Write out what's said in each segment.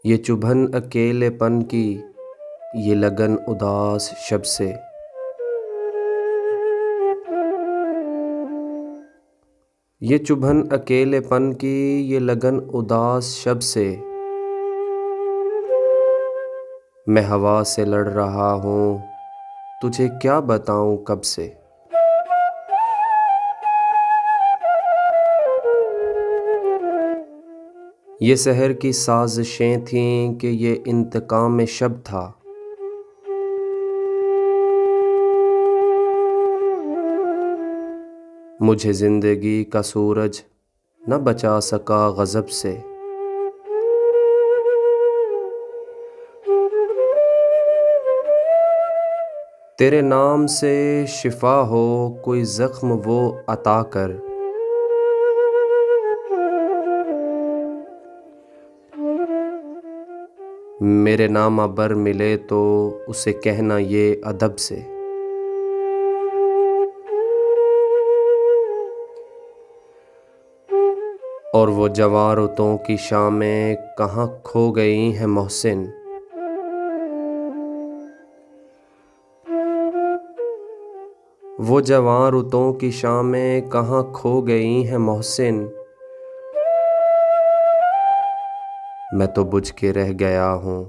ये चुभन अकेलेपन की, ये लगन उदास शब से। ये चुभन अकेलेपन की, ये लगन उदास शब से। मैं हवा से लड़ रहा हूँ, तुझे क्या बताऊँ कब से। ये सहर की साजिशें थीं कि ये इंतकाम शब था। मुझे ज़िंदगी का सूरज न बचा सका गज़ब से। तेरे नाम से शिफा हो कोई ज़ख्म वो अता कर। मेरे नामा बर मिले तो उसे कहना ये अदब से। और वो जवां रुतों की शामें कहाँ खो गई हैं मोहसिन। वो जवां रुतों की शामें कहाँ खो गई हैं मोहसिन। मैं तो बुझ के रह गया हूँ,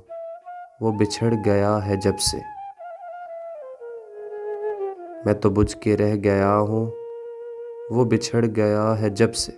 वो बिछड़ गया है जब से। मैं तो बुझ के रह गया हूँ, वो बिछड़ गया है जब से।